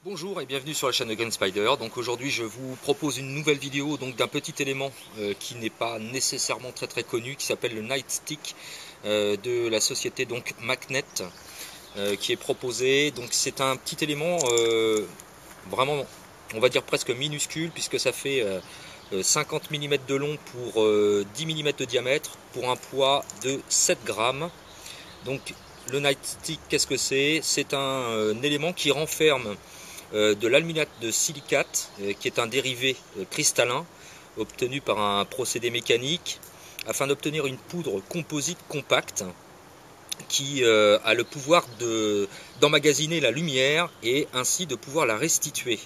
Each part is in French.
Bonjour et bienvenue sur la chaîne de Gunspider. Donc aujourd'hui je vous propose une nouvelle vidéo d'un petit élément qui n'est pas nécessairement très connu, qui s'appelle le Nightstick de la société donc Macnet, qui est proposé. Donc c'est un petit élément vraiment, on va dire presque minuscule, puisque ça fait 50 mm de long pour 10 mm de diamètre pour un poids de 7 grammes. Donc le Nightstick, qu'est-ce que c'est? C'est un élément qui renferme de l'aluminiate de silicate, qui est un dérivé cristallin obtenu par un procédé mécanique afin d'obtenir une poudre composite compacte qui a le pouvoir d'emmagasiner la lumière et ainsi de pouvoir la restituer.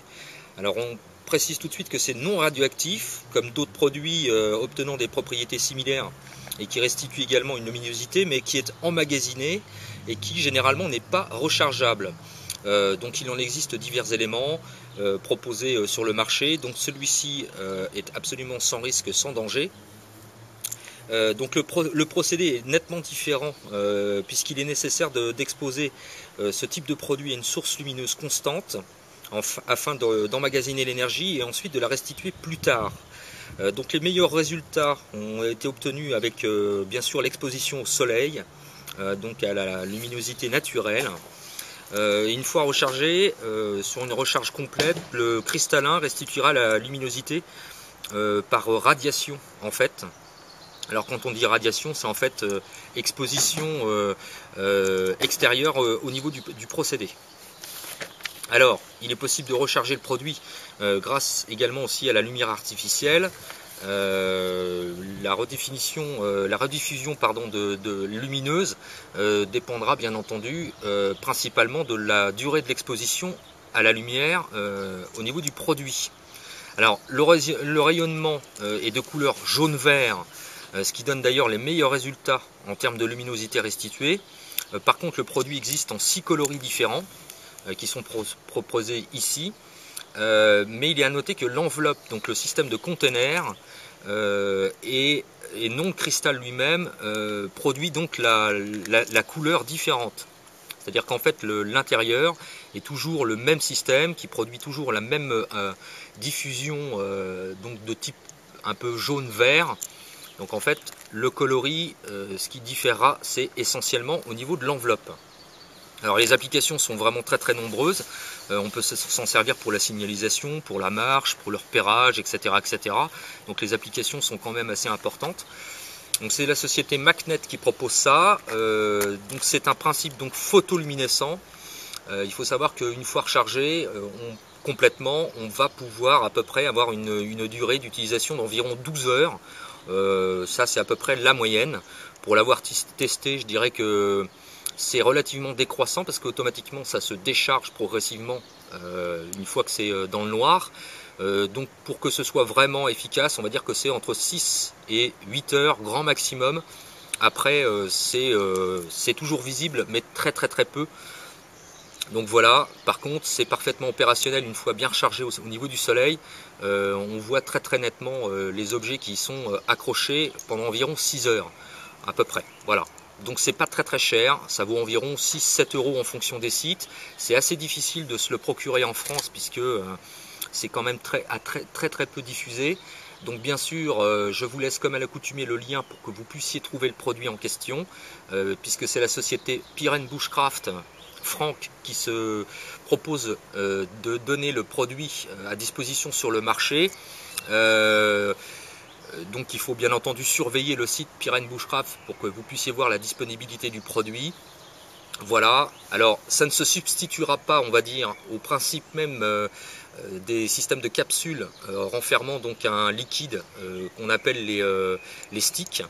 Alors on précise tout de suite que c'est non radioactif, comme d'autres produits obtenant des propriétés similaires et qui restituent également une luminosité, mais qui est emmagasiné et qui généralement n'est pas rechargeable. Donc il en existe divers éléments proposés sur le marché. Donc celui-ci est absolument sans risque, sans danger. Donc le procédé est nettement différent puisqu'il est nécessaire d'exposer ce type de produit à une source lumineuse constante afin d'emmagasiner l'énergie et ensuite de la restituer plus tard. Donc les meilleurs résultats ont été obtenus avec bien sûr l'exposition au soleil, donc à la luminosité naturelle. Une fois rechargé, sur une recharge complète, le cristallin restituera la luminosité par radiation en fait. Alors quand on dit radiation, c'est en fait exposition extérieure au niveau du procédé. Alors, il est possible de recharger le produit grâce également aussi à la lumière artificielle. La rediffusion de lumineuse dépendra bien entendu principalement de la durée de l'exposition à la lumière au niveau du produit. Alors le rayonnement est de couleur jaune-vert, ce qui donne d'ailleurs les meilleurs résultats en termes de luminosité restituée. Par contre, le produit existe en 6 coloris différents qui sont proposés ici. Mais il est à noter que l'enveloppe, donc le système de container, et non le cristal lui-même, produit donc la couleur différente. C'est-à-dire qu'en fait l'intérieur est toujours le même système qui produit toujours la même diffusion donc de type un peu jaune-vert. Donc en fait le coloris, ce qui différera, c'est essentiellement au niveau de l'enveloppe. Alors les applications sont vraiment très nombreuses. On peut s'en servir pour la signalisation, pour la marche, pour le repérage, etc. Donc les applications sont quand même assez importantes. Donc c'est la société Macnet qui propose ça. Donc c'est un principe donc photoluminescent. Il faut savoir qu'une fois rechargé complètement, on va pouvoir à peu près avoir une durée d'utilisation d'environ 12 heures. Ça c'est à peu près la moyenne. Pour l'avoir testé, je dirais que c'est relativement décroissant parce qu'automatiquement ça se décharge progressivement une fois que c'est dans le noir. Donc pour que ce soit vraiment efficace, on va dire que c'est entre 6 et 8 heures grand maximum. Après c'est toujours visible mais très peu. Donc voilà, par contre c'est parfaitement opérationnel une fois bien rechargé au niveau du soleil. On voit très nettement les objets qui sont accrochés pendant environ 6 heures à peu près. Voilà. Donc c'est pas très cher, ça vaut environ 6-7 euros en fonction des sites. C'est assez difficile de se le procurer en France puisque c'est quand même très peu diffusé. Donc bien sûr, je vous laisse comme à l'accoutumée le lien pour que vous puissiez trouver le produit en question, puisque c'est la société Piren Bushcraft Franck qui se propose de donner le produit à disposition sur le marché. Donc il faut bien entendu surveiller le site Piren Bushcraft pour que vous puissiez voir la disponibilité du produit. Voilà, alors ça ne se substituera pas, on va dire, au principe même des systèmes de capsules renfermant donc un liquide qu'on appelle les sticks,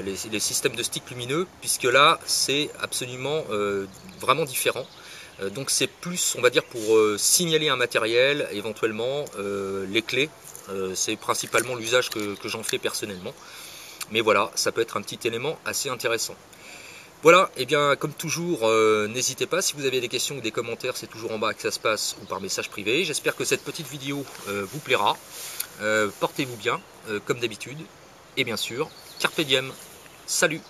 les systèmes de sticks lumineux, puisque là c'est absolument vraiment différent. Donc c'est plus, on va dire, pour signaler un matériel, éventuellement les clés. C'est principalement l'usage que j'en fais personnellement. Mais voilà, ça peut être un petit élément assez intéressant. Voilà, et bien comme toujours, n'hésitez pas, si vous avez des questions ou des commentaires, c'est toujours en bas que ça se passe ou par message privé. J'espère que cette petite vidéo vous plaira. Portez-vous bien, comme d'habitude. Et bien sûr, carpe diem. Salut!